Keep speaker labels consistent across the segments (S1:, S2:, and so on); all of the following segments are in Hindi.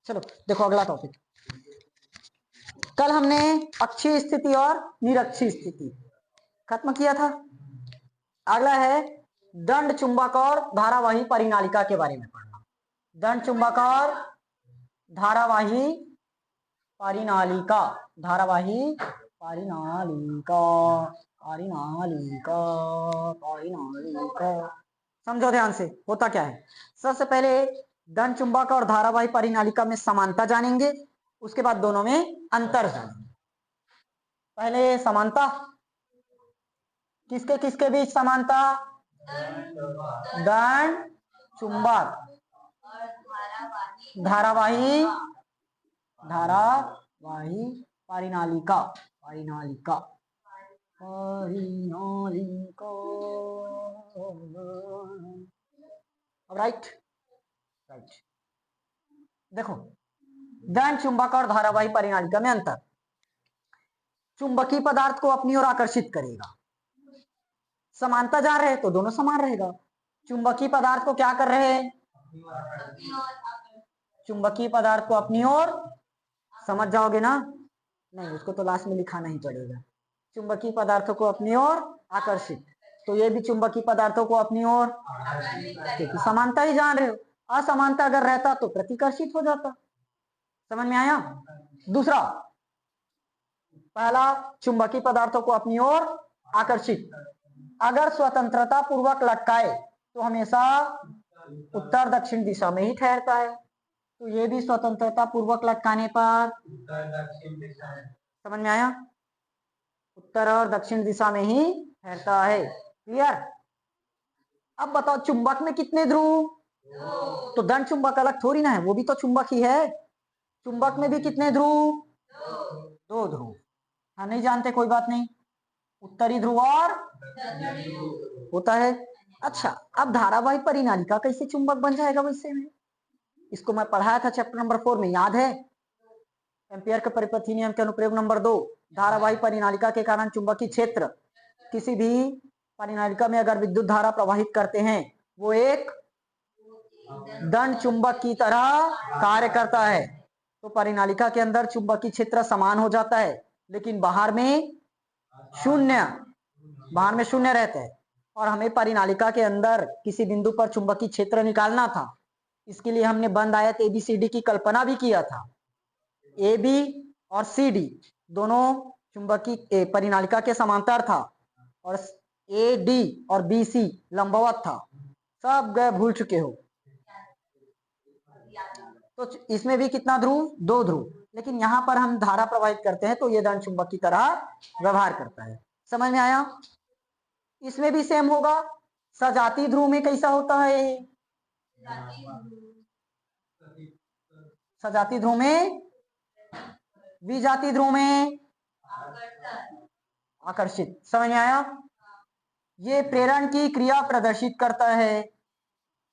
S1: चलो देखो अगला टॉपिक। कल हमने अक्षीय स्थिति और निरक्षीय स्थिति खत्म किया था। अगला है दंड चुंबक और धारावाही परिनालिका के बारे में पढ़ना। दंड चुंबक और धारावाही परिनालिका, धारावाही परिनालिका, परिनालिका, परिनालिका। समझो ध्यान से होता क्या है। सबसे पहले दंड चुंबक और धारावाही परिनालिका में समानता जानेंगे, उसके बाद दोनों में अंतर जानेंगे। पहले समानता, किसके किसके बीच समानता? दंड चुंबक, धारावाही, धारावाही परिनालिका, परिनालिका, परिनालिका। Right right. देखो दंड चुंबक और धारावाही परिनालिका में अंतर। चुंबकीय पदार्थ को अपनी ओर आकर्षित करेगा। समानता जा रहे तो दोनों समान रहेगा। चुंबकीय पदार्थ को क्या कर रहे हैं? चुंबकीय पदार्थ को अपनी ओर, समझ जाओगे ना? नहीं, उसको तो लास्ट में लिखाना ही पड़ेगा। चुंबकीय पदार्थों को अपनी ओर आकर्षित, तो ये भी चुंबकीय पदार्थों को अपनी ओर, क्योंकि समानता ही जान रहे हो। असमानता अगर रहता तो प्रतिकर्षित हो जाता। समझ में आया? दूसरा, पहला चुंबकीय पदार्थों को अपनी ओर आकर्षित, अगर स्वतंत्रता पूर्वक लटकाए तो हमेशा उत्तर दक्षिण दिशा में ही ठहरता है। तो ये भी स्वतंत्रता पूर्वक लटकाने पर उत्तर दक्षिण दिशा में, समझ में आया? उत्तर और दक्षिण दिशा में ही ठहरता है। क्लियर? अब बताओ चुंबक में कितने ध्रुव? तो दंड चुंबक अलग थोड़ी ना है, वो भी तो चुंबक ही है। चुंबक में भी कितने ध्रुव? दो ध्रुव। हाँ नहीं जानते कोई बात नहीं, उत्तरी ध्रुव और होता है। अच्छा, अब धारावाही परिनालिका कैसे चुंबक बन जाएगा वैसे में? इसको मैं पढ़ाया था चैप्टर नंबर 4 में, याद है? एम्पियर के परिपथी नियम के अनुप्रयोग नंबर 2। धारावाही परिनालिका के कारण चुंबकीय क्षेत्र किसी भी परिनालिका में अगर विद्युत धारा प्रवाहित करते हैं, वो एक दंड चुंबक की तरह कार्य करता है। तो परिनालिका के अंदर चुंबकीय क्षेत्र समान हो जाता है, लेकिन बाहर में शून्य, बाहर में शून्य रहता है। और हमें परिनालिका के अंदर किसी बिंदु पर चुंबकीय क्षेत्र निकालना था। इसके लिए हमने बंद आयत ABCD की कल्पना भी किया था। AB और CD दोनों चुंबकीय परिनालिका के समांतर था, और AD और BC लंबवत था। सब गए भूल चुके हो। तो इसमें भी कितना ध्रुव? दो ध्रुव। लेकिन यहां पर हम धारा प्रवाहित करते हैं तो ये दंड चुंबक की तरह व्यवहार करता है। समझ में आया? इसमें भी सेम होगा। सजातीय ध्रुव में कैसा होता है? सजातीय ध्रुव में, विजातीय ध्रुव में आकर्षित। समझ में आया? ये प्रेरण की क्रिया प्रदर्शित करता है।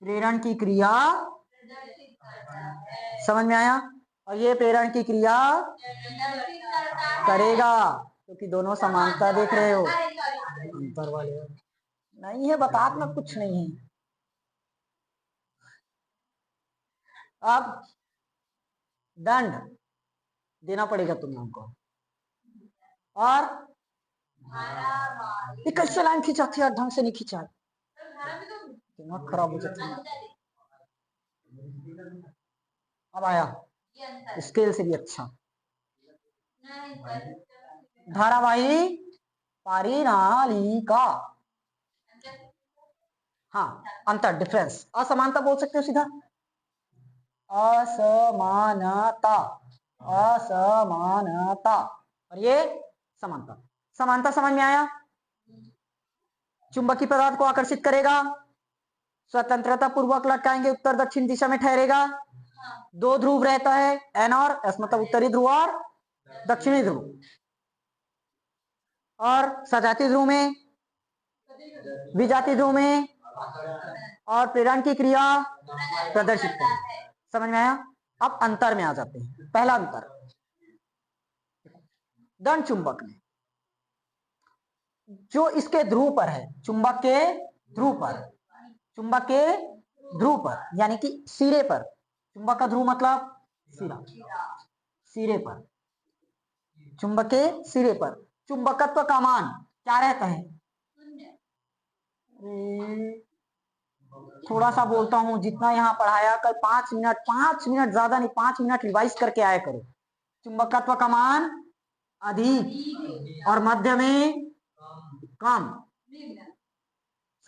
S1: प्रेरण की क्रिया, समझ में आया? और ये प्रेरण की क्रिया करेगा, क्योंकि दोनों समानता देख रहे हो। अंतर वाले नहीं है, बताना कुछ नहीं है। अब दंड देना पड़ेगा तुम लोगों को। और ये कैसे लाइन खींचा थी, ढंग से नहीं खींचा, दिमाग खराब हो जाता है। अब आया स्केल से भी अच्छा। धारावाही परिनालिका, हाँ अंतर, डिफरेंस। असमानता बोल सकते हो सीधा, असमानता, असमानता। और ये समानता। समानता समझ में आया? चुंबकीय पदार्थ को आकर्षित करेगा, स्वतंत्रता पूर्वक लटकाएंगे, उत्तर दक्षिण दिशा में ठहरेगा। दो ध्रुव रहता है, N और S, मतलब उत्तरी ध्रुव और दक्षिणी ध्रुव। और सजातीय ध्रुव में, विजातीय ध्रुव में, और प्रेरण की क्रिया प्रदर्शित करें। समझ में आया? अब अंतर में आ जाते हैं। पहला अंतर, दंड चुंबक में जो इसके ध्रुव पर है, चुंबक के ध्रुव पर, चुंबक के ध्रुव पर, यानी कि सिरे पर। चुंबक का ध्रुव मतलब सिरा, सिरे पर, चुंबक के सिरे पर। चुंबकत्व का मान क्या रहता है? थोड़ा सा बोलता हूँ, जितना यहाँ पढ़ाया कल 5 मिनट, 5 मिनट ज्यादा नहीं, 5 मिनट रिवाइज करके आया करो। चुंबकत्व का मान अधिक और मध्य में कम।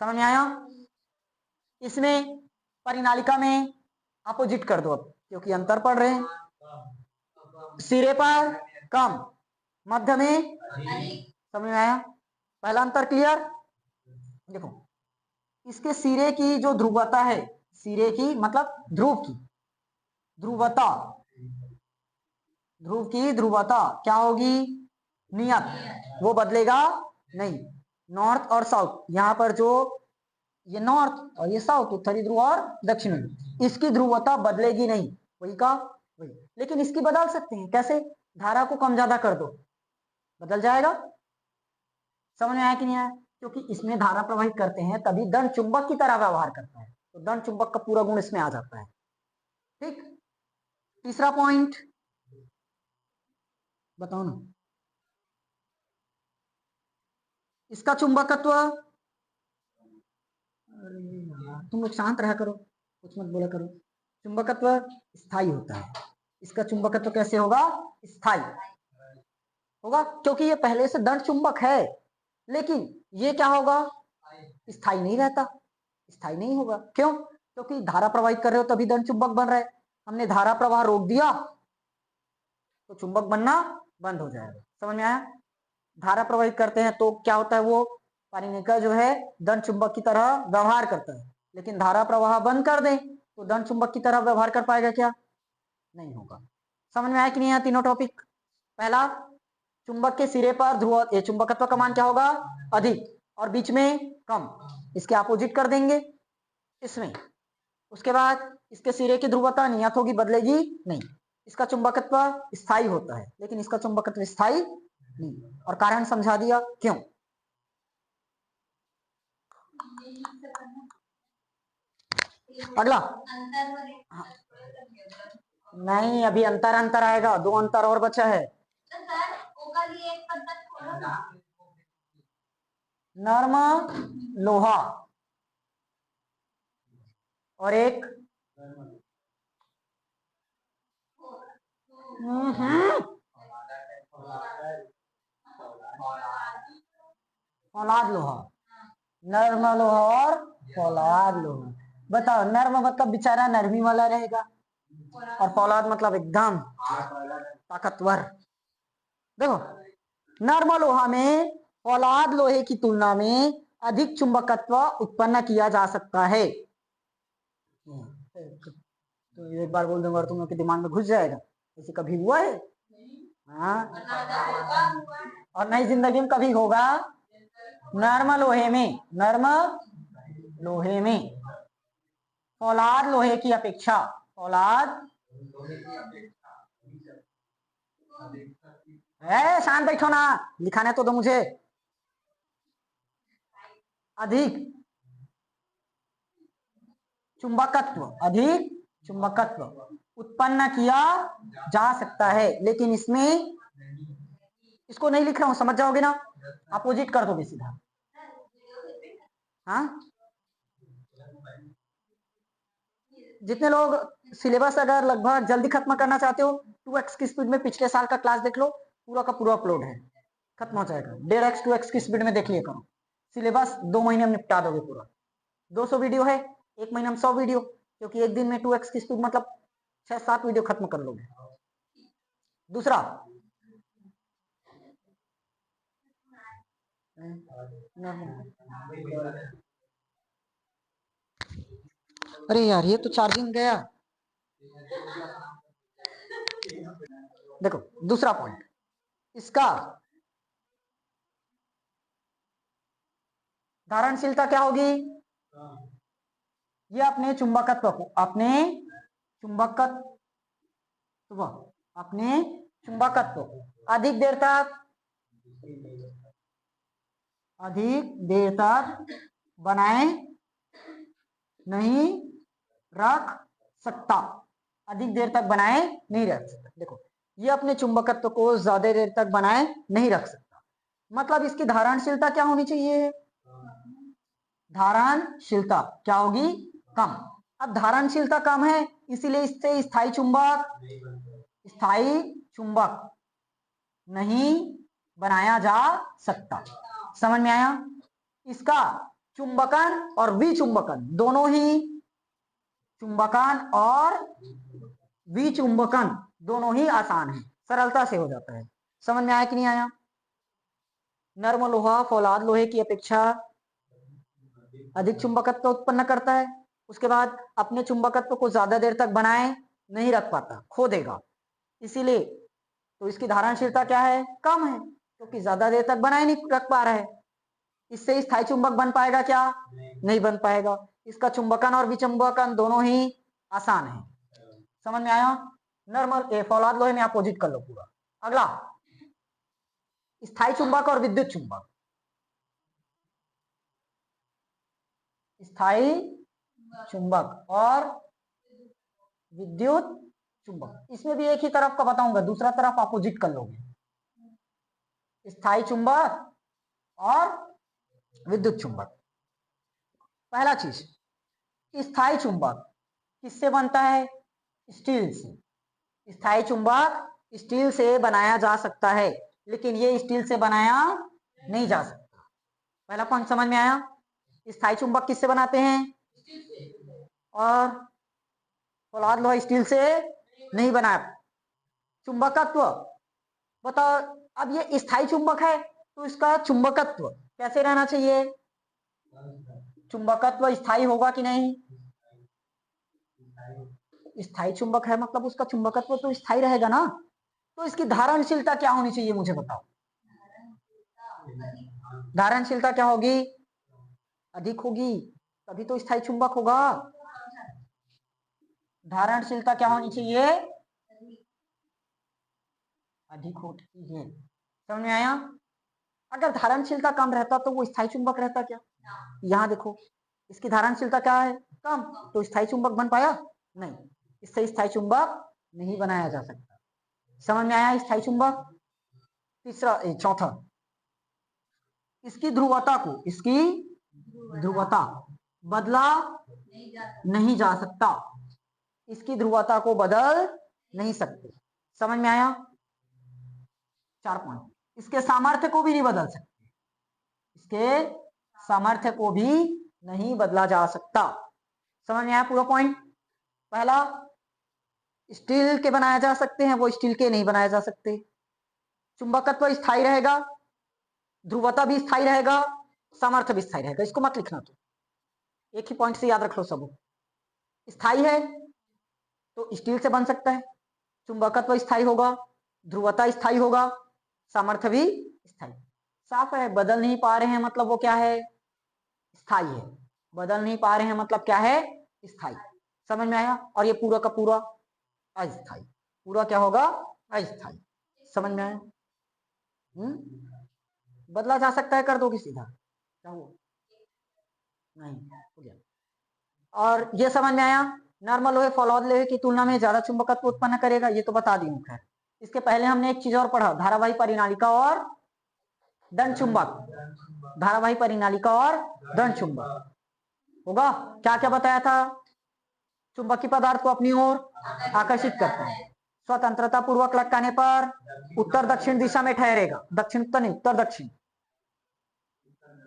S1: समझ में आया? इसमें परिनालिका में अपोजिट कर दो अब, क्योंकि अंतर पढ़ रहे हैं। सिरे पर कम, मध्य में। समझ में आया? पहला अंतर क्लियर? देखो, इसके सिरे की जो ध्रुवता है, सिरे की मतलब ध्रुव की ध्रुवता, ध्रुव की ध्रुवता क्या होगी? नियत, वो बदलेगा नहीं। नॉर्थ और साउथ, यहाँ पर जो ये नॉर्थ और ये साउथ, उत्तरी ध्रुव और दक्षिणी, इसकी ध्रुवता बदलेगी नहीं, वही का वही। लेकिन इसकी बदल सकते हैं, कैसे? धारा को कम ज्यादा कर दो, बदल जाएगा। समझ में आया कि नहीं आया? क्योंकि इसमें धारा प्रवाहित करते हैं तभी दंड चुंबक की तरह व्यवहार करता है, तो दंड चुंबक का पूरा गुण इसमें आ जाता है। ठीक, तीसरा पॉइंट बताओ ना। इसका चुंबकत्व, तुम लोग शांत रहा करो, कुछ मत बोला करो। चुंबकत्व स्थायी होता है। इसका चुंबकत्व कैसे होगा? स्थायी होगा, क्योंकि ये पहले से दंड चुंबक है। लेकिन ये क्या होगा? स्थायी नहीं रहता, स्थायी नहीं होगा। क्यों? क्योंकि धारा प्रवाहित कर रहे हो तभी दंड चुंबक बन रहा है। हमने धारा प्रवाह रोक दिया तो चुंबक बनना बंद हो जाएगा। समझ में आया? धारा प्रवाहित करते हैं तो क्या होता है? वो परिनालिका जो है दंड चुंबक की तरह व्यवहार करता है। लेकिन धारा प्रवाह बंद कर दें तो दंड चुंबक की तरह व्यवहार कर पाएगा क्या? नहीं होगा। समझ में आया कि नहीं आया तीनों टॉपिक? पहला, चुंबक के सिरे पर ध्रुव चुंबकत्व का मान क्या होगा? अधिक और बीच में कम, इसके अपोजिट कर देंगे इसमें। उसके बाद इसके सिरे की ध्रुवता नियत होगी, बदलेगी नहीं। इसका चुंबकत्व स्थायी होता है, लेकिन इसका चुंबकत्व स्थायी नहीं। और कारण समझा दिया क्यों। अगला, हाँ। नहीं, अभी अंतर अंतर आएगा, 2 अंतर और बचा है। नर्म लोहा और एक फौलाद लोहा। नर्म लोहा और फौलाद लोहा। बताओ, नर्म मतलब बेचारा नरमी वाला रहेगा, और फौलाद मतलब एकदम ताकतवर। देखो, नर्म लोहा में फौलाद लोहे की तुलना में अधिक चुंबकत्व उत्पन्न किया जा सकता है। तो एक बार बोल दूंगा और तुम लोग के दिमाग में घुस जाएगा, ऐसे कभी हुआ है? हाँ, और नई जिंदगी में कभी होगा? नर्म लोहे में, नर्म लोहे में फौलाद लोहे की अपेक्षा, फौलाद शांत बैठो ना, लिखाने तो दो मुझे। अधिक चुंबकत्व, अधिक चुंबकत्व उत्पन्न किया जा सकता है, लेकिन इसमें, इसको नहीं लिख रहा हूं, समझ जाओगे ना? अपोजिट कर दोगे सीधा। हाँ, जितने लोग सिलेबस अगर लगभग जल्दी खत्म करना चाहते हो, 2x की स्पीड में पिछले साल का क्लास देख लो, पूरा का पूरा अपलोड है, खत्म हो जाएगा। 1.5x 2x की स्पीड में देख लिया करो, सिलेबस 2 महीने में निपटा दोगे पूरा। 200 वीडियो है, 1 महीने में 100 वीडियो, क्योंकि एक दिन में 2x की स्पीड मतलब 6-7 वीडियो खत्म कर लोगे। दूसरा, अरे यार, ये तो चार्जिंग गया। देखो, दूसरा पॉइंट, इसका धारणशीलता क्या होगी? ये अपने चुंबकत्व को, अपने चुंबकत्व, अपने चुंबकत्व को अधिक देर तक बनाए नहीं रख सकता, अधिक देर तक बनाए नहीं रख सकता। देखो ये अपने चुंबकत्व को ज्यादा देर तक बनाए नहीं रख सकता, मतलब इसकी धारणशीलता क्या होनी चाहिए, धारणशीलता क्या होगी, कम। अब धारणशीलता कम है इसीलिए इससे स्थायी चुंबक नहीं बनाया जा सकता। समझ में आया? इसका चुंबकन और विचुंबकन दोनों ही, चुंबकन और विचुंबकन दोनों ही आसान है, सरलता से हो जाता है। समझ में आया कि नहीं आया? नर्म लोहा फौलाद लोहे की अपेक्षा अधिक चुंबकत्व उत्पन्न करता है, उसके बाद अपने चुंबकत्व को ज्यादा देर तक बनाए नहीं रख पाता, खो देगा, इसीलिए तो इसकी धारणशीलता क्या है, कम है, क्योंकि ज्यादा देर तक बनाए नहीं रख पा रहा है। इससे स्थायी चुंबक बन पाएगा क्या, नहीं बन पाएगा। इसका चुंबकन और विचुंबकन दोनों ही आसान है। समझ में आया? नॉर्मल फौलाद लोहे में अपोजिट कर लो पूरा। अगला स्थायी चुंबक और विद्युत चुंबक। स्थायी चुंबक और विद्युत चुंबक, इसमें भी एक ही तरफ का बताऊंगा, दूसरा तरफ अपोजिट कर लोगे। स्थायी चुंबक और विद्युत चुंबक। पहला चीज, स्थायी चुंबक किससे बनता है, स्टील से। स्थायी चुंबक स्टील से बनाया जा सकता है, लेकिन ये स्टील से बनाया नहीं जा सकता। पहला पॉइंट समझ में आया? स्थायी चुंबक किससे बनाते हैं, और फौलाद लोहा स्टील से नहीं बनाया। चुंबकत्व बताओ, अब ये स्थायी चुंबक है तो इसका चुंबकत्व कैसे रहना चाहिए, चुंबकत्व स्थायी होगा कि नहीं, स्थायी चुंबक है मतलब उसका चुंबकत्व तो स्थायी रहेगा ना, तो इसकी धारणशीलता क्या होनी चाहिए मुझे बताओ। धारणशीलता क्या होगी, अधिक होगी, तभी तो स्थायी चुंबक होगा। धारणशीलता क्या होनी चाहिए, अधिक होती है। समझ में आया? अगर धारणशीलता कम रहता तो वो स्थायी चुंबक रहता क्या, यहाँ देखो इसकी धारणशीलता क्या है, कम, तो स्थायी चुंबक बन पाया नहीं, इससे स्थायी चुंबक नहीं बनाया जा सकता। समझ में आया स्थायी चुंबक? तीसरा चौथा, इसकी ध्रुवता को, इसकी ध्रुवता बदला नहीं जा सकता, इसकी ध्रुवता को बदल नहीं सकते। समझ में आया? 4 पॉइंट। इसके सामर्थ्य को भी नहीं बदल सकते, इसके सामर्थ्य को भी नहीं बदला जा सकता। समझ में आया पूरा पॉइंट? पहला, स्टील के बनाया जा सकते हैं, वो स्टील के नहीं बनाए जा सकते। चुंबकत्व स्थायी रहेगा, ध्रुवता भी स्थायी रहेगा, सामर्थ्य भी स्थायी रहेगा। इसको मत लिखना, तो एक ही पॉइंट से याद रख लो सब। स्थायी है तो स्टील से बन सकता है, चुंबकत्व स्थायी होगा, ध्रुवता स्थायी होगा, सामर्थ्य भी स्थायी। साफ है, बदल नहीं पा रहे हैं मतलब वो क्या है, स्थायी है। बदल नहीं पा रहे हैं मतलब क्या है, स्थायी। समझ में आया? और ये पूरा का पूरा अस्थायी, पूरा क्या होगा, अस्थायी। समझ में आया? बदला जा सकता है, कर दोगे सीधा, क्या हुआ, नहीं हो गया। और ये समझ में आया, नॉर्मल लोहे फौलाद लोहे की तुलना में ज्यादा चुंबकत्व उत्पन्न करेगा, ये तो बता दी हूं। खैर इसके पहले हमने एक चीज और पढ़ा, धारावाही परिनालिका और दंड चुंबक। धारावाही परिनालिका और दंड चुंबक होगा, क्या क्या बताया था, चुंबकीय पदार्थ को अपनी ओर आकर्षित करता है, स्वतंत्रता पूर्वक लटकाने पर उत्तर दक्षिण दिशा में ठहरेगा, दक्षिण उत्तर नहीं, उत्तर दक्षिण।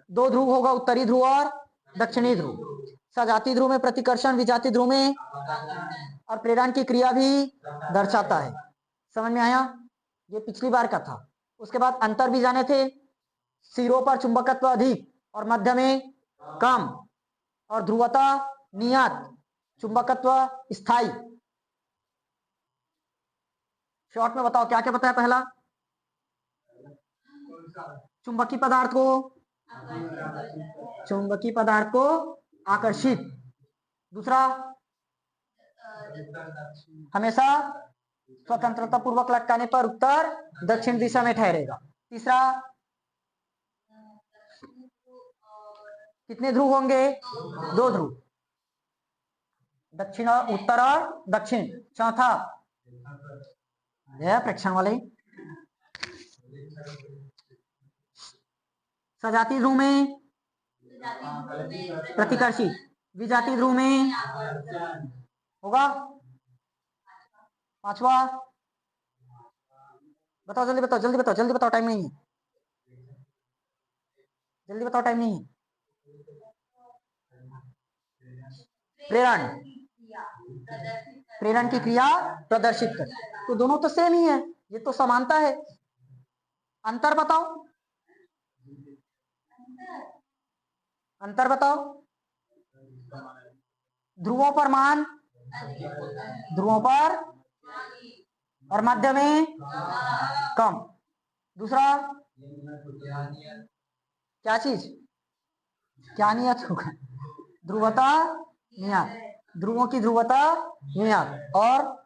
S1: 2 ध्रुव होगा, उत्तरी ध्रुव और दक्षिणी ध्रुव। सजातीय ध्रुव में प्रतिकर्षण, विजातीय ध्रुव में और प्रेरण की क्रिया भी दर्शाता है। समझ में आया? ये पिछली बार का था। उसके बाद अंतर भी जाने थे, सिरों पर चुंबकत्व अधिक और मध्य में कम, और ध्रुवता नियत, चुंबकत्व स्थायी। शॉर्ट में बताओ क्या क्या बताया। पहला, चुंबकीय पदार्थ को आकर्षित। दूसरा, हमेशा स्वतंत्रता पूर्वक लटकाने पर उत्तर दक्षिण दिशा में ठहरेगा। तीसरा, कितने ध्रुव होंगे, 2 ध्रुव। दक्षिण और उत्तर और दक्षिण। चौथा यह प्रेक्षण वाले सजातीय ध्रुव में प्रतिकर्षी, विजातीय ध्रुव में होगा पांचवा। बताओ जल्दी बताओ, जल्दी बताओ, जल्दी बताओ, टाइम नहीं है, जल्दी बताओ, टाइम नहीं है। प्रेरण, प्रेरण की क्रिया प्रदर्शित कर, तो दोनों तो सेम ही है, ये तो समानता है। अंतर बताओ, अंतर बताओ। ध्रुवों पर मान, ध्रुवों पर और मध्य में कम। दूसरा क्या चीज, क्या नियत होगा, ध्रुवता नियत, ध्रुवों की ध्रुवता नियत। और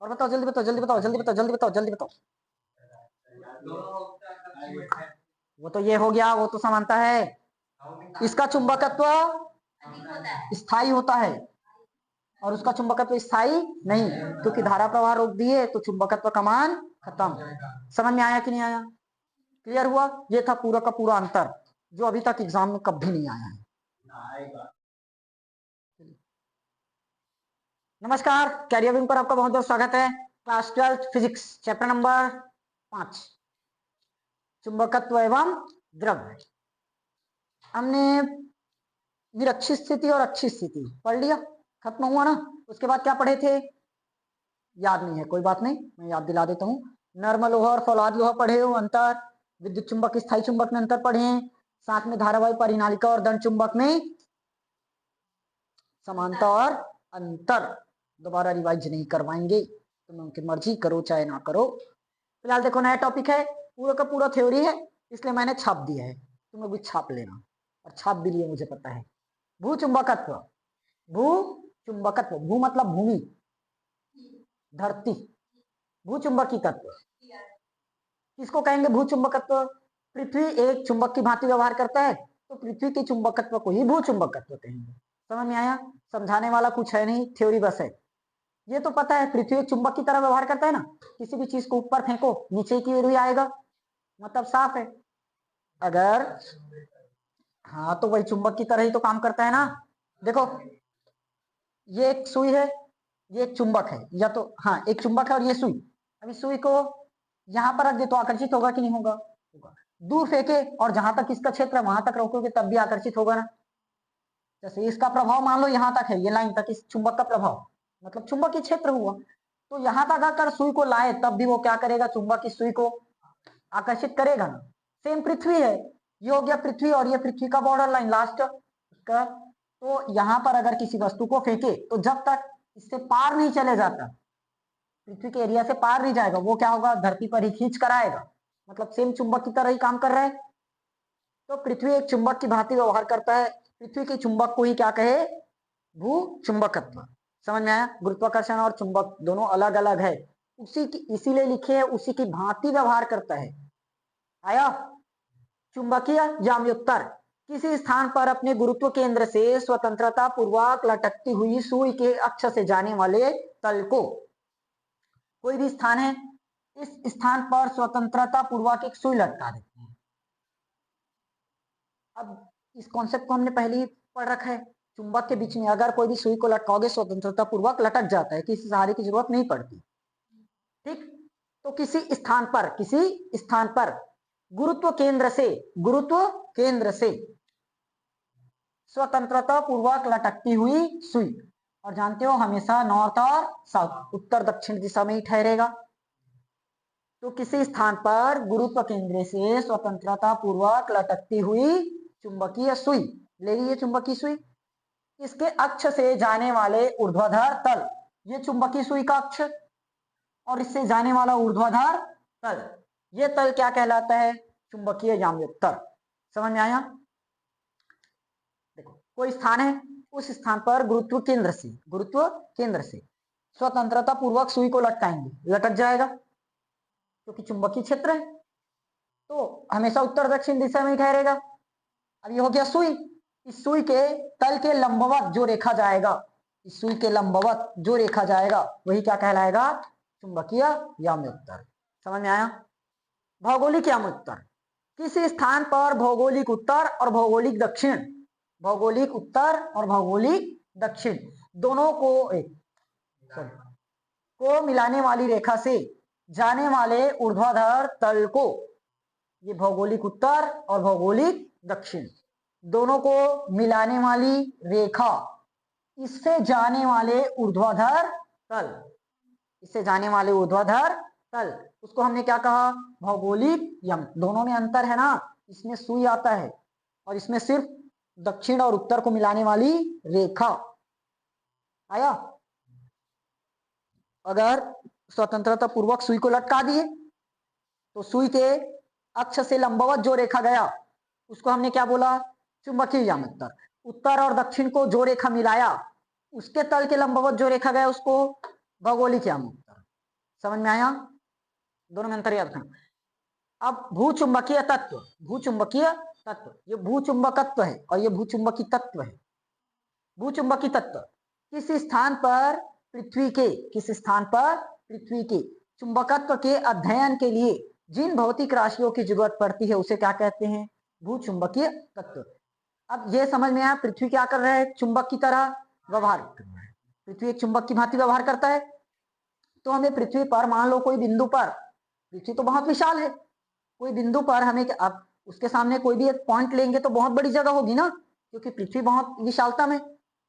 S1: बताओ जल्दी बताओ, जल्दी बताओ, जल्दी बताओ, जल्दी बताओ, जल्दी बताओ। वो तो ये हो गया, वो तो समानता है। इसका चुंबकत्व स्थायी होता है और उसका चुंबकत्व स्थायी नहीं, क्योंकि धारा प्रवाह रोक दिए तो चुंबकत्व का मान खत्म। समझ में आया कि नहीं आया, क्लियर हुआ। ये था पूरा का पूरा अंतर जो अभी तक एग्जाम में कभी नहीं आया है। नमस्कार, कैरियर विंग पर आपका बहुत बहुत स्वागत है। क्लास 12 फिजिक्स चैप्टर नंबर 5 चुंबकत्व एवं द्रव्य। हमने विरक्षित स्थिति और अच्छी स्थिति पढ़ लिया, खत्म हुआ ना। उसके बाद क्या पढ़े थे याद नहीं है, कोई बात नहीं, मैं याद दिला देता हूँ। नर्म लोहा और फौलाद लोहा पढ़े हो, अंतर। विद्युत चुंबक स्थायी चुंबक में अंतर पढ़े हैं, साथ में धारावाही परिनालिका और दंड चुंबक में समानता और अंतर। दोबारा रिवाइज नहीं करवाएंगे, तुम उनकी मर्जी, करो चाहे ना करो। फिलहाल देखो नया टॉपिक है, पूरा का पूरा थ्योरी है, इसलिए मैंने छाप दिया है, तुम लोग भी छाप लेना, और छाप भी लिए मुझे पता है। भू चुंबकत्व, भू चुंबकत्व, भू मतलब भूमि, धरती। भू चुंबकी तत्व किसको कहेंगे, भू चुंबकत्व। पृथ्वी एक चुंबक की भांति व्यवहार करता है, तो पृथ्वी के चुंबकत्व को ही भू चुंबकत्व कहेंगे। समझ में आया, समझाने वाला कुछ है नहीं, थ्योरी बस है। ये तो पता है पृथ्वी एक चुंबक की तरह व्यवहार करता है ना, किसी भी चीज को ऊपर फेंको नीचे की ओर ही आएगा, मतलब साफ है। अगर हाँ तो वही चुंबक की तरह ही तो काम करता है ना। देखो ये एक सुई है, ये एक चुंबक है, या तो हाँ एक चुंबक है और ये सुई। अभी सुई को यहाँ पर रख दे तो आकर्षित होगा कि नहीं होगा, होगा। दूर फेंके और जहां तक इसका क्षेत्र है वहां तक रोकोगे तब भी आकर्षित होगा ना। जैसे इसका प्रभाव मान लो यहाँ तक है, ये लाइन तक इस चुंबक का प्रभाव मतलब चुंबकीय क्षेत्र हुआ, तो यहाँ तक अगर सुई को लाए तब भी वो क्या करेगा, चुंबक की सुई को आकर्षित करेगा ना। सेम पृथ्वी है, ये हो गया पृथ्वी और ये पृथ्वी का बॉर्डर लाइन लास्ट का। तो यहाँ पर अगर किसी वस्तु को फेंके तो जब तक इससे पार नहीं चले जाता, पृथ्वी के एरिया से पार नहीं जाएगा, वो क्या होगा, धरती पर ही खींच कर आएगा, मतलब सेम चुंबक की तरह ही काम कर रहा है। तो पृथ्वी एक चुंबक की भांति व्यवहार करता है, पृथ्वी के चुंबक को ही क्या कहे, भू चुंबकत्व। समझ में आया, गुरुत्वाकर्षण और चुंबक दोनों अलग अलग है, उसी की इसीलिए लिखे है, उसी की भांति व्यवहार करता है। आया, चुंबकीय जाम्युत्तर, किसी स्थान पर अपने गुरुत्व केंद्र से स्वतंत्रता पूर्वक लटकती हुई सुई के अक्ष से जाने वाले तल को, कोई भी स्थान है, इस स्थान पर स्वतंत्रता पूर्वक एक सुई लटका देते हैं। अब इस कॉन्सेप्ट को हमने पहले ही पढ़ रखा है, चुंबक के बीच में अगर कोई भी सुई को लटकाओगे स्वतंत्रता पूर्वक लटक जाता है, किसी सहारे की जरूरत नहीं पड़ती। ठीक, तो किसी स्थान पर गुरुत्व केंद्र से स्वतंत्रता पूर्वक लटकती हुई सुई, और जानते हो हमेशा नॉर्थ और साउथ, उत्तर दक्षिण दिशा में ही ठहरेगा। तो किसी स्थान पर गुरुत्व केंद्र से स्वतंत्रता पूर्वक लटकती हुई चुंबकीय सुई, ले लीजिए चुंबकीय सुई, इसके अक्ष से जाने वाले ऊर्ध्वाधर तल, ये चुंबकीय सुई का अक्ष, और इससे जाने वाला ऊर्ध्वाधर तल, ये तल क्या कहलाता है, चुंबकीय जाम्युत्तर। समझ में आया। देखो कोई स्थान है, उस स्थान पर गुरुत्व केंद्र से स्वतंत्रता पूर्वक सुई को लटकाएंगे, लटक जाएगा क्योंकि चुंबकीय क्षेत्र है, तो हमेशा उत्तर दक्षिण दिशा में ही ठहरेगा। अब ये हो गया सुई, इस सुई के तल के लंबवत जो रेखा जाएगा, इस सुई के लंबवत जो रेखा जाएगा वही क्या कहलाएगा? चुंबकीय याम्य उत्तर। समझ में आया? भौगोलिक याम्य उत्तर, किसी स्थान पर भौगोलिक उत्तर और भौगोलिक दक्षिण, भौगोलिक उत्तर और भौगोलिक दक्षिण दोनों को मिलाने वाली रेखा से जाने वाले ऊर्ध्वाधर तल को, ये भौगोलिक उत्तर और भौगोलिक दक्षिण दोनों को मिलाने वाली रेखा, इससे जाने वाले ऊर्ध्वाधर तल, इससे जाने वाले ऊर्ध्वाधर तल, उसको हमने क्या कहा? भौगोलिक यम। दोनों में अंतर है ना, इसमें सुई आता है और इसमें सिर्फ दक्षिण और उत्तर को मिलाने वाली रेखा। आया? अगर स्वतंत्रता पूर्वक सुई को लटका दिए तो सुई के अक्ष से लंबवत जो रेखा गया उसको हमने क्या बोला? चुंबकीय याम्य उत्तर। उत्तर और दक्षिण को जो रेखा मिलाया उसके तल के लंबवत जो रेखा गया उसको भौगोलिक याम्य उत्तर। समझ में आया? दोनों में अंतर याद रखना। अब भूचुंबकीय तत्व, भूचुंबकीय तत्व, ये भूचुंबकत्व है और ये भूचुंबकीय तत्व है। भूचुंबकीय तत्व, किसी स्थान पर पृथ्वी के, किसी स्थान पर पृथ्वी के चुंबकत्व के अध्ययन के लिए जिन भौतिक राशियों की जरूरत पड़ती है उसे क्या कहते हैं? भूचुंबकीय तत्व। अब ये समझ में आया पृथ्वी क्या कर रहा है? चुंबक की तरह व्यवहार कर रहा है। पृथ्वी एक चुंबक की भांति व्यवहार करता है। तो हमें पृथ्वी पर मान लो कोई बिंदु पर, पृथ्वी तो बहुत विशाल है, कोई बिंदु पर हमें अब उसके सामने कोई भी एक पॉइंट लेंगे तो बहुत बड़ी जगह होगी ना, क्योंकि पृथ्वी बहुत विशालता में।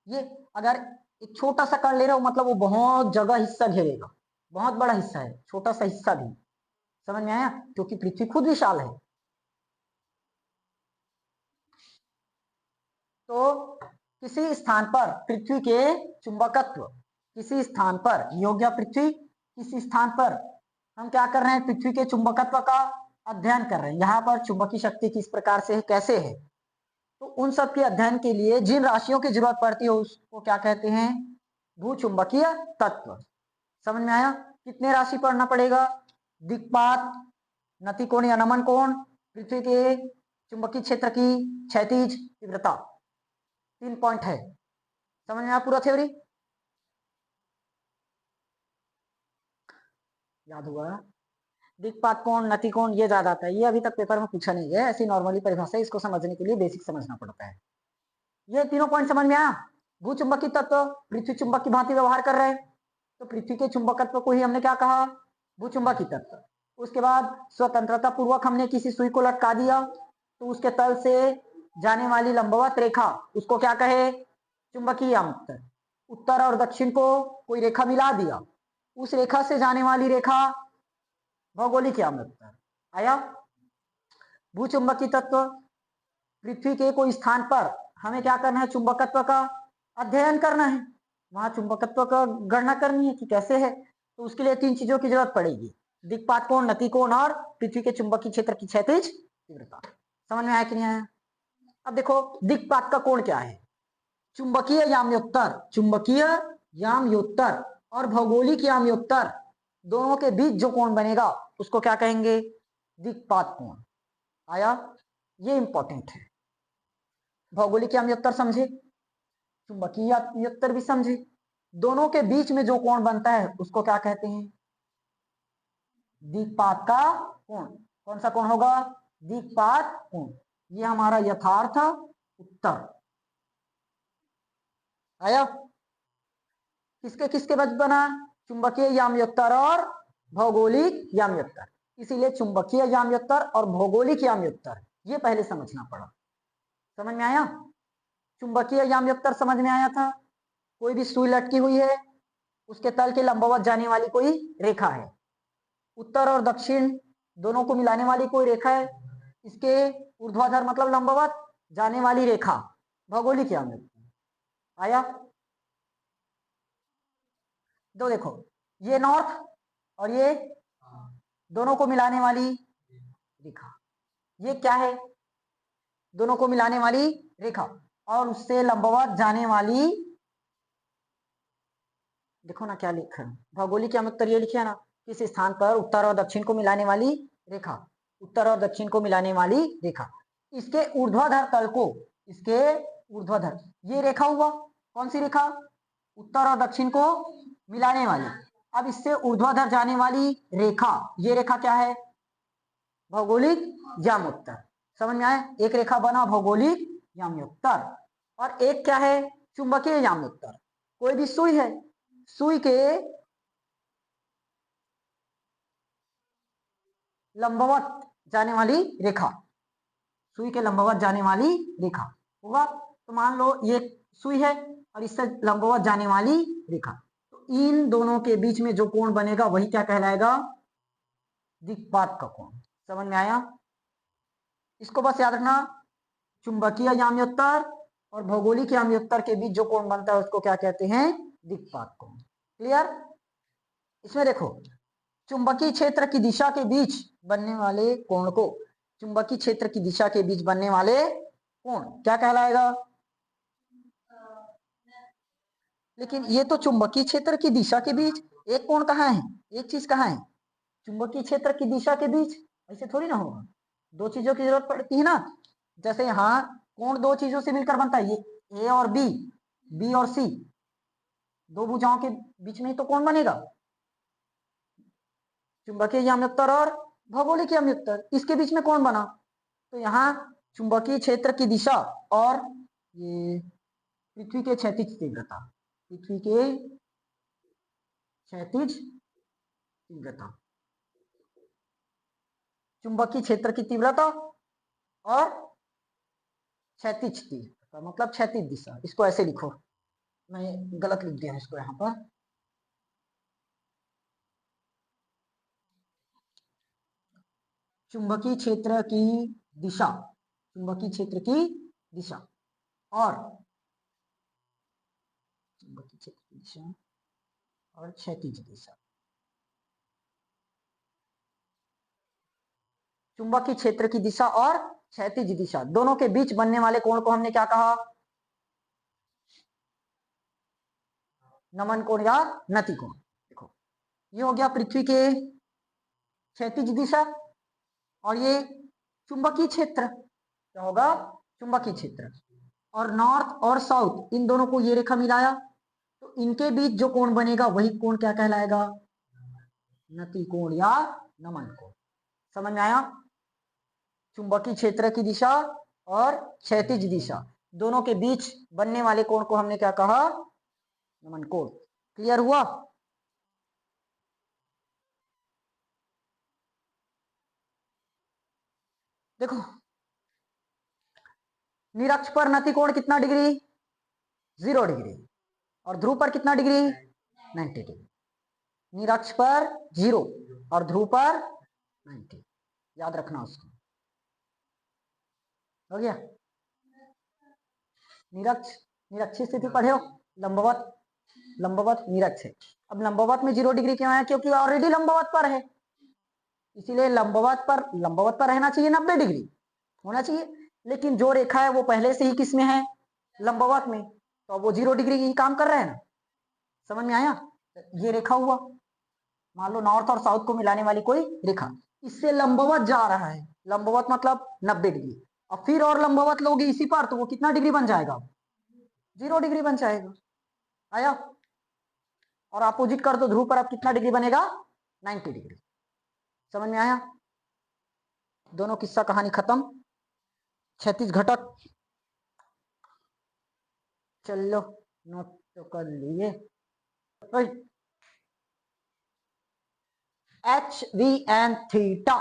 S1: ये अगर एक छोटा सा कर ले रहा हो मतलब वो बहुत जगह हिस्सा घेरेगा, बहुत बड़ा हिस्सा है, छोटा सा हिस्सा भी। समझ में आया? क्योंकि पृथ्वी खुद विशाल है। तो किसी स्थान पर पृथ्वी के चुंबकत्व, किसी स्थान पर, योग्य पृथ्वी, किसी स्थान पर हम क्या कर रहे हैं? पृथ्वी के चुंबकत्व का अध्ययन कर रहे हैं। यहाँ पर चुंबकीय शक्ति किस प्रकार से है, कैसे है, तो उन सब के अध्ययन के लिए जिन राशियों की जरूरत पड़ती है उसको क्या कहते हैं? भूचुंबकीय तत्व। समझ में आया? कितने राशि पढ़ना पड़ेगा? दिक्पात, नतिकोण या नमन कोण, पृथ्वी के चुंबकीय क्षेत्र की क्षैतिज तीव्रता, 3 पॉइंट है। समझ में आया पूरा थ्योरी? याद हुआ? दिक्पात कोण, नतिकोण ये ज्यादा आता है, ये अभी तक पेपर में पूछा नहीं है, ऐसी नॉर्मली परिभाषा है, इसको समझने के लिए बेसिक समझना पड़ता है। ये तीनों पॉइंट समझ में आया? भूचुंबकीय तत्व पृथ्वी चुंबक की भांति व्यवहार कर रहे हैं, तो पृथ्वी के चुंबकत्व को ही हमने क्या कहा? भूचुंबकीय तत्व। उसके बाद स्वतंत्रता पूर्वक हमने किसी सुई को लटका दिया तो उसके तल से जाने वाली लंबवत रेखा उसको क्या कहे? चुंबकीय याम्य उत्तर। उत्तर और दक्षिण को कोई रेखा मिला दिया, उस रेखा से जाने वाली रेखा भौगोलिक याम्य उत्तर। आया? भूचुंबकीय तत्व, पृथ्वी के कोई स्थान पर हमें क्या करना है? चुंबकत्व का अध्ययन करना है, वहां चुंबकत्व का गणना करनी है कि कैसे है, तो उसके लिए 3 चीजों की जरूरत पड़ेगी, दिक्पात कोण, नतिकोण और पृथ्वी के चुंबकीय क्षेत्र की क्षैतिज तीव्रता। समझ में आया कि नहीं आया? अब देखो दिक्पात का कोण क्या है? चुंबकीय याम्योत्तर, चुंबकीय याम्योत्तर और भौगोलिक याम्योत्तर दोनों के बीच जो कोण बनेगा उसको क्या कहेंगे? दिक्पात कोण। आया? ये इंपॉर्टेंट है। भौगोलिक याम्योत्तर समझे, चुंबकीय याम्योत्तर भी समझे, दोनों के बीच में जो कोण बनता है उसको क्या कहते हैं? दिक्पात का कोण। कौन सा कोण होगा? दिक्पात कोण। ये हमारा यथार्थ उत्तर। आया? किसके किसके बीच बना? चुंबकीय याम्योत्तर और भौगोलिक याम्योत्तर। इसीलिए चुंबकीय याम्योत्तर और भौगोलिक याम्योत्तर ये पहले समझना पड़ा। समझ में आया? चुंबकीय याम्योत्तर समझ में आया था, कोई भी सुई लटकी हुई है, उसके तल के लंबवत जाने वाली कोई रेखा है, उत्तर और दक्षिण दोनों को मिलाने वाली कोई रेखा है, इसके ऊर्ध्वाधर मतलब लंबवत जाने वाली रेखा भौगोलिक याम्योत्तर। आया? दो देखो, ये नॉर्थ और ये दोनों को मिलाने वाली रेखा, ये क्या है? दोनों को मिलाने वाली रेखा और उससे लंबवत जाने वाली, देखो ना क्या लिखा है, भौगोलिक याम्योत्तर ये लिखा है ना, किस स्थान पर उत्तर और दक्षिण को मिलाने वाली रेखा, उत्तर और दक्षिण को मिलाने वाली रेखा, इसके ऊर्ध्वाधर तल को, इसके ऊर्ध्वाधर, ये रेखा हुआ, कौन सी रेखा, उत्तर और दक्षिण को मिलाने वाली। अब इससे ऊर्ध्वाधर जाने वाली रेखा, ये रेखा क्या है, भौगोलिक याम्योत्तर। समझ में आया, एक रेखा बना भौगोलिक याम्योत्तर, और एक क्या है, चुंबकीय याम्योत्तर। कोई भी सुई है, सुई के लंबवत जाने वाली रेखा, सुई के लंबवत जाने वाली रेखा होगा। तो मान लो ये सुई है और इससे लंबवत जाने वाली रेखा, तो इन दोनों के बीच में जो कोण बनेगा वही क्या कहलाएगा, दिक्पात का कोण। समझ में आया, इसको बस याद रखना, चुंबकीय याम्योत्तर और भौगोलिक याम्योत्तर के बीच जो कोण बनता है उसको क्या कहते हैं, दिक्पात कोण। क्लियर। इसमें देखो, चुंबकीय क्षेत्र की दिशा के बीच बनने वाले कोण को, चुंबकीय क्षेत्र की दिशा के बीच बनने वाले कोण क्या कहलाएगा, लेकिन ये तो चुंबकीय क्षेत्र की दिशा के बीच एक कोण कहाँ है, एक चीज कहाँ है, चुंबकीय क्षेत्र की दिशा के बीच, ऐसे थोड़ी ना होगा, दो चीजों की जरूरत पड़ती है ना। जैसे यहाँ कोण दो चीजों से मिलकर बनता है, ये ए और बी, बी और सी, दो भुजाओं के बीच में तो कोण बनेगा, चुंबकीय याम्योत्तर और भौगोलिक याम्योत्तर, इसके बीच में कोण बना। तो यहाँ चुंबकीय क्षेत्र की दिशा और ये पृथ्वी के क्षैतिज तीव्रता, पृथ्वी के क्षैतिज तीव्रता, चुंबकीय क्षेत्र की तीव्रता और क्षैतिज तीव्रता, मतलब क्षैतिज दिशा, इसको ऐसे लिखो, मैं गलत लिख दिया इसको यहाँ पर, चुंबकीय क्षेत्र की दिशा, चुंबकीय क्षेत्र की दिशा और चुंबकीय क्षेत्र की दिशा और क्षैतिज दिशा, चुंबकीय क्षेत्र की दिशा और क्षैतिज दिशा दोनों के बीच बनने वाले कोण को हमने क्या कहा, नमन कोण या नति कोण। देखो ये हो गया पृथ्वी के क्षैतिज दिशा, और ये चुंबकीय क्षेत्र क्या होगा, चुंबकीय क्षेत्र, और नॉर्थ और साउथ इन दोनों को ये रेखा मिलाया, तो इनके बीच जो कोण बनेगा वही कोण क्या कहलाएगा, नति कोण या नमन कोण। समझ में आया, चुंबकीय क्षेत्र की दिशा और क्षैतिज दिशा दोनों के बीच बनने वाले कोण को हमने क्या कहा, नमन कोण। क्लियर हुआ। देखो निरक्ष पर नति कोण कितना डिग्री, 0 डिग्री, और ध्रुव पर कितना डिग्री, 90 डिग्री। निरक्ष पर 0 और ध्रुव पर 90, याद रखना उसको। हो गया, निरक्ष, निरक्षी स्थिति पढ़े हो, लंबवत, लंबवत निरक्ष है। अब लंबवत में 0 डिग्री क्यों है, क्योंकि ऑलरेडी लंबवत पर है, इसीलिए लंबवत पर रहना चाहिए 90 डिग्री होना चाहिए, लेकिन जो रेखा है वो पहले से ही किस में है, लंबवत में, तो वो 0 डिग्री ही काम कर रहे हैं ना। समझ में आया, ये रेखा हुआ, मान लो नॉर्थ और साउथ को मिलाने वाली कोई रेखा, इससे लंबवत जा रहा है, लंबवत मतलब 90 डिग्री, और फिर और लंबवत लोगे इसी पर तो वो कितना डिग्री बन जाएगा, 0 डिग्री बन जाएगा। आया, और अपोजिट कर दो ध्रुव पर, अब कितना डिग्री बनेगा, 90 डिग्री। समझ में आया, दोनों किस्सा कहानी खत्म। क्षैतिज घटक चलो नोट तो कर लिए, एच वी एन थीटा,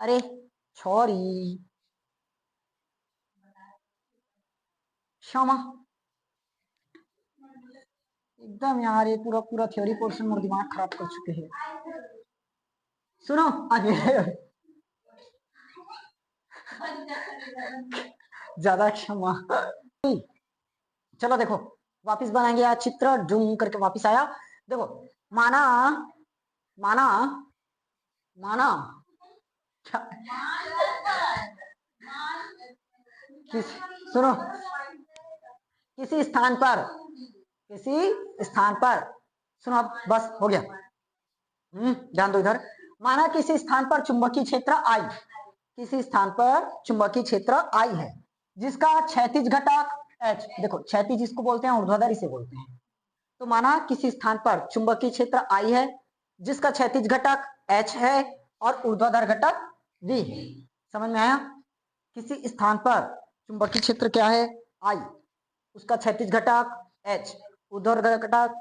S1: अरे छोरी क्षमा, एकदम यार ये पूरा पूरा थ्योरी पोर्शन और दिमाग खराब कर चुके हैं। सुनो आगे ज्यादा क्षमा। चलो देखो वापिस बनाएंगे यार चित्र, जूम करके वापिस आया। देखो माना माना माना सुनो, किसी स्थान पर सुनो, अब बस हो गया, ध्यान दो इधर। माना किसी स्थान पर चुंबकीय क्षेत्र आई, किसी स्थान पर चुंबकीय क्षेत्र आई है, जिसका क्षैतिज घटक H, देखो क्षैतिज इसको बोलते हैं, ऊर्ध्वाधर इसे बोलते हैं। तो माना किसी स्थान पर चुंबकीय क्षेत्र I है जिसका क्षैतिज घटक H है और ऊर्ध्वाधर घटक V है। समझ में आया? किसी स्थान पर चुंबकीय क्षेत्र क्या है? I, उसका क्षैतिज घटक H, ऊर्ध्वाधर घटक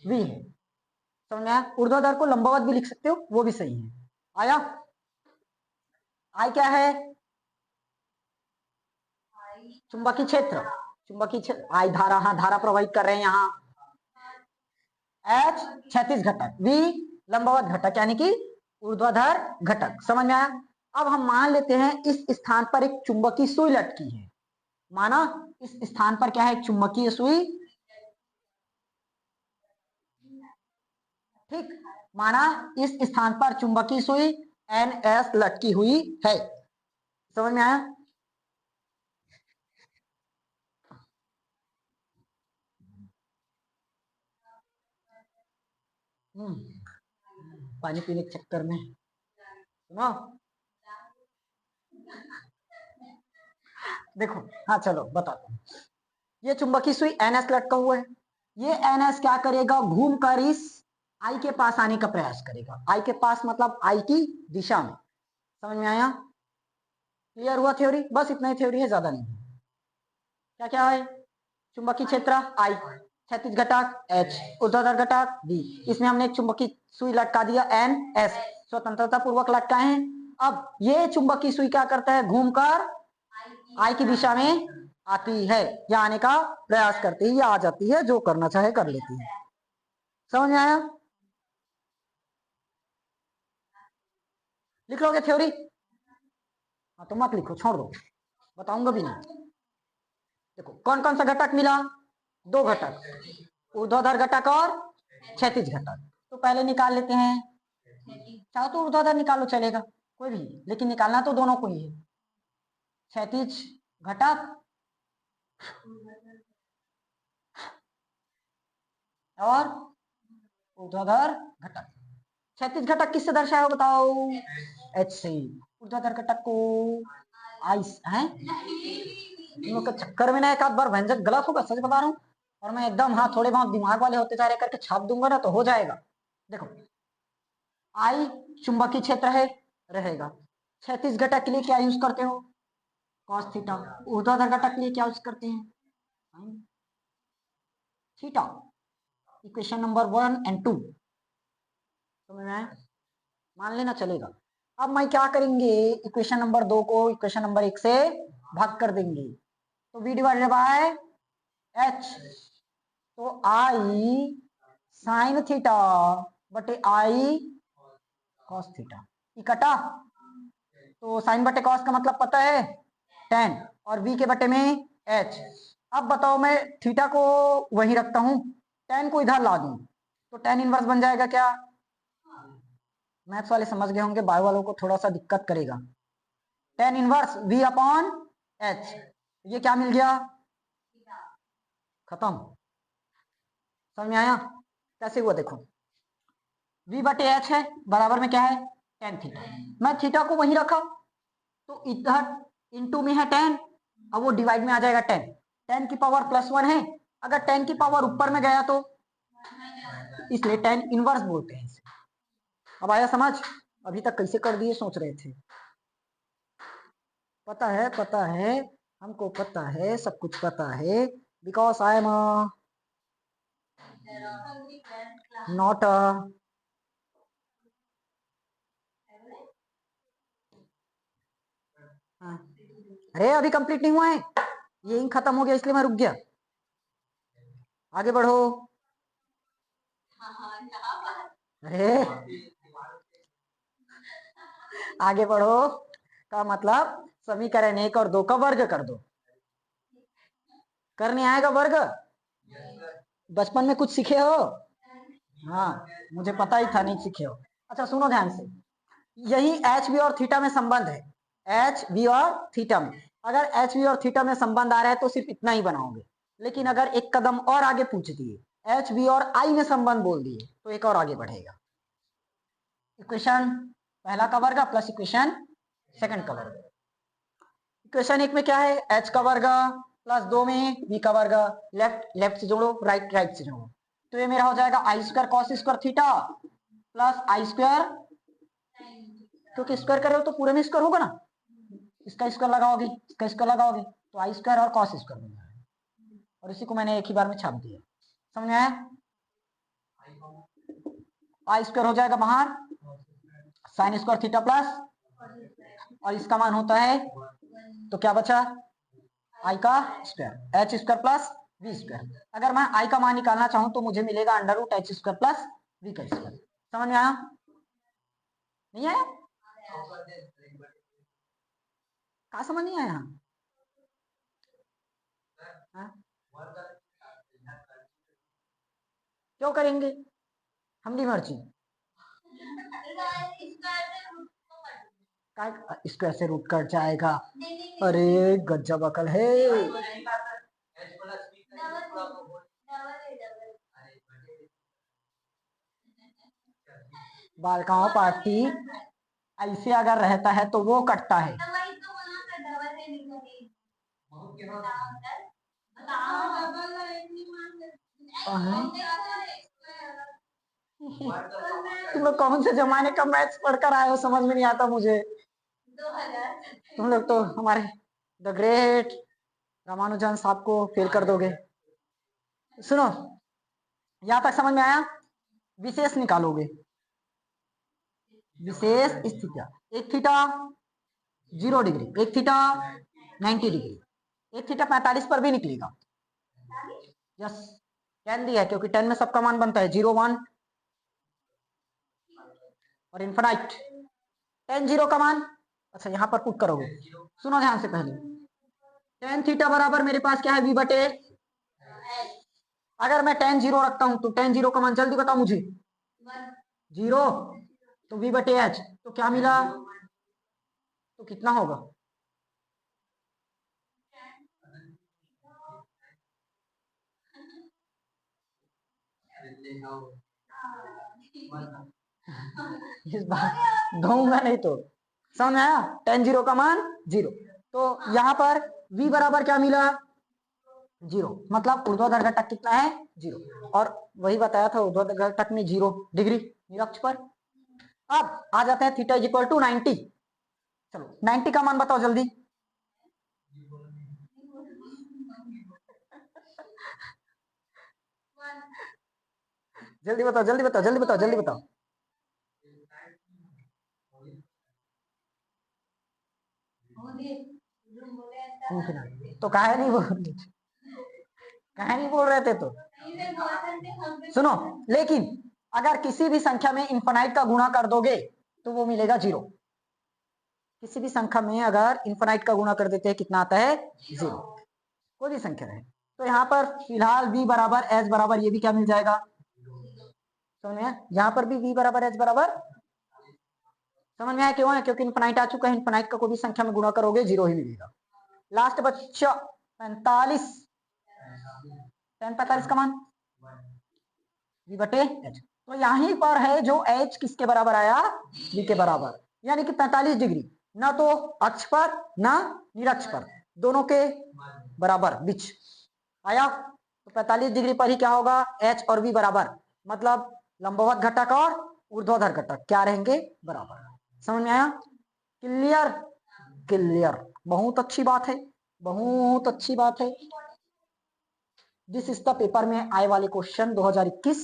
S1: V है। समझ में आया? ऊर्ध्वाधर को लंबवत भी लिख सकते हो, वो भी सही है। आया? I क्या है? चुंबकीय क्षेत्र, चुंबकीय क्षेत्र I धारा, हाँ धारा प्रवाहित कर रहे हैं यहाँ। H क्षैतिज घटक, V लंबवत घटक यानी कि ऊर्ध्वाधर घटक। समझ में आया? अब हम मान लेते हैं इस स्थान पर एक चुंबकीय सुई लटकी है। माना इस स्थान पर क्या है? एक चुंबकीय सुई। ठीक, माना इस स्थान पर चुंबकीय सुई NS लटकी हुई है। समझ में आया? पानी पीने के चक्कर में सुनो, देखो हाँ चलो बताता हूँ। ये चुंबकीय सुई NS लटका हुआ है। ये NS क्या करेगा? घूमकर इस I के पास आने का प्रयास करेगा। I के पास मतलब I की दिशा में। समझ में आया? क्लियर हुआ थ्योरी? बस इतना ही थ्योरी है, ज्यादा नहीं। क्या क्या है? चुंबकीय क्षेत्र I, क्षैतिज घटक H, ऊर्ध्वाधर घटक V। इसमें हमने एक चुंबकीय सुई लटका दिया NS, स्वतंत्रता पूर्वक लटकाए हैं। अब ये चुंबकीय सुई क्या करता है? घूमकर I की दिशा में आती है या आने का प्रयास करती है या आ जाती है, जो करना चाहे कर लेती है। समझ में आया? लिख लोगे थ्योरी? हाँ तो मत लिखो, छोड़ दो, बताऊंगा भी नहीं। देखो कौन कौन सा घटक मिला? दो घटक, ऊर्ध्वाधर घटक और क्षैतिज घटक। तो पहले निकाल लेते हैं। चाहो तो ऊर्ध्वाधर निकालो, चलेगा कोई भी, लेकिन निकालना तो दोनों को ही है। क्षैतिज घटक और ऊर्ध्वाधर घटक। क्षैतिज घटक किससे दर्शाया बताओ? H से। ऊर्ध्वाधर घटक को I है। इन लोग के चक्कर में ना एक आध बार व्यंजक गलत होगा, सच बता रहा हूँ। और मैं एकदम हाँ थोड़े बहुत दिमाग वाले होते जा रहे करके छाप दूंगा ना तो हो जाएगा। देखो I चुंबकीय क्षेत्र है, रहेगा। क्षैतिज घटक के लिए क्या यूज करते हो? Cos theta. ऊर्ध्वाधर घटक के लिए क्या यूज करते हैं? थीटा। इक्वेशन नंबर 1 और 2 समझ में आया? मान लेना चलेगा। अब मैं क्या करेंगे? इक्वेशन नंबर 2 को इक्वेशन नंबर 1 से भाग कर देंगे, तो V डिवाइडेड बाय H, तो I साइन थीटा बटे I कॉस थीटा। इकट्ठा, तो साइन बटे कॉस का मतलब पता है? tan, और V के बटे में H। अब बताओ मैं थीटा को वही रखता हूं, tan को इधर ला दूं तो tan इनवर्स बन जाएगा क्या? मैथ्स वाले समझ गए होंगे, बायो वालों को थोड़ा सा दिक्कत करेगा। tan inverse V upon H, ये क्या मिल गया? खत्म। समझ में आया? कैसे हुआ देखो, V बटे H है, बराबर में क्या है? tan theta. मैं थीटा को वही रखा तो इधर इनटू में है tan, अब वो डिवाइड में आ जाएगा tan। tan की पावर +1 है, अगर tan की पावर ऊपर में गया तो इसलिए tan इनवर्स बोलते हैं इसे। अब आया समझ? अभी तक कैसे कर दिए सोच रहे थे? पता है, पता है, हमको पता है, सब कुछ पता है, बिकॉज आई एम नॉट अरे अभी कंप्लीट नहीं हुआ है, यही खत्म हो गया इसलिए मैं रुक गया। आगे बढ़ो। अरे आगे बढ़ो का मतलब समीकरण 1 और 2 का वर्ग कर दो। करने आएगा वर्ग? बचपन में कुछ सीखे हो? हाँ मुझे पता ही था नहीं सीखे हो। अच्छा सुनो ध्यान से, यही एच वी और थीटा में संबंध है। एच वी और थीटा में, अगर एच वी और थीटा में संबंध आ रहा है तो सिर्फ इतना ही बनाओगे, लेकिन अगर एक कदम और आगे पूछ दिए, एच वी और आई में संबंध बोल दिए, तो एक और आगे बढ़ेगा। इक्वेशन पहला का वर्ग प्लस इक्वेशन सेकंड का वर्ग। इक्वेशन 1 में क्या है, h का वर्ग प्लस 2 में v का वर्ग, लेफ्ट लेफ्ट से जोड़ो, राइट राइट से जोड़ो, तो ये मेरा हो जाएगा I square cos square theta plus I square, क्योंकि स्क्वायर कर रहे हो तो पूरे में स्क्वायर होगा ना, इसका स्क्वायर लगाओगे, इसका स्क्वायर लगाओगे तो आई स्क्वायर और कॉस स्क्वायर बन जाएगा, और इसी को मैंने एक ही बार में छाप दिया। समझ में आया? आई स्क्वायर हो जाएगा बाहर साइन स्क्वायर थीटा प्लस, और इसका मान होता है, तो क्या बचा, आई का square, H square plus V square. अगर मैं आई का मान निकालना चाहूं तो मुझे मिलेगा under root H square plus V का स्क्वायर। समझ में आया? नहीं आया? कहा समझ नहीं आया? हाँ? क्यों करेंगे, हम नहीं मर्जी, स्क्वायर से रूट कट जाएगा। अरे गजब अकल है। बालकाओं पार्टी ऐसे अगर रहता है तो वो कटता है। तुम लोग कौन से जमाने का मैथ्स पढ़कर आए हो, समझ में नहीं आता मुझे। तुम लोग तो हमारे द ग्रेट रामानुजन साहब को फेल कर दोगे। सुनो, यहां तक समझ में आया? विशेष निकालोगे, विशेष स्थितियां, एक थीटा 0 डिग्री, एक थीटा 90 डिग्री, एक थीटा 45 पर भी निकलेगा। यस, 10 दिया है क्योंकि 10 में सबका मान बनता है 0 1 और इन्फिनाइट। 10 0 का मान, अच्छा यहाँ पर पुट करोगे, सुनो ध्यान से, पहले tan थीटा बराबर मेरे पास क्या है, v बटे, अगर मैं tan 0 रखता हूं तो tan 0 का मान जल्दी बताओ मुझे, 0, तो v बटे h, तो क्या मिला, तो कितना होगा, इस बार दूंगा नहीं तो। समझ में आया? tan 0 का मान 0, तो यहाँ पर v बराबर क्या मिला, 0, मतलब ऊर्ध्वाधर घटक कितना है, 0, और वही बताया था ऊर्ध्वाधर घटक में 0 डिग्री निरक्ष पर। अब आ जाते हैं थीटा इज इक्वल टू 90। चलो 90 का मान बताओ जल्दी, जल्दी बताओ जल्दी बताओ जल्दी बताओ जल्दी बताओ। तो काहे नहीं बोल रहे, काहे नहीं बोल रहे थे तो सुनो, लेकिन अगर किसी भी संख्या में इन्फिनाइट का गुणा कर दोगे तो वो मिलेगा 0। किसी भी संख्या में अगर इन्फिनाइट का गुणा कर देते हैं कितना आता है, 0, कोई भी संख्या है। तो यहाँ पर फिलहाल v बराबर h बराबर ये भी क्या मिल जाएगा, समझ में? यहाँ पर भी v बराबर h बराबर, समझ में आया क्यों है, क्योंकि इन्फिनाइट आ चुका है, इन्फिनाइट का कोई भी संख्या में गुणा करोगे 0 ही मिलेगा। लास्ट बच्चा 45, tan 45 का मान v बटे h, तो यहीं पर है जो h किसके बराबर आया, v के बराबर, यानी कि 45 डिग्री, ना तो अक्ष पर ना निरक्ष पर, दोनों के बराबर बीच आया। तो 45 डिग्री पर ही क्या होगा, h और v बराबर, मतलब लंबवत घटक और ऊर्ध्वाधर घटक क्या रहेंगे, बराबर। समझ में आया? क्लियर? क्लियर, बहुत अच्छी बात है, बहुत अच्छी बात है। दिस इज द पेपर में आए वाले क्वेश्चन 2021।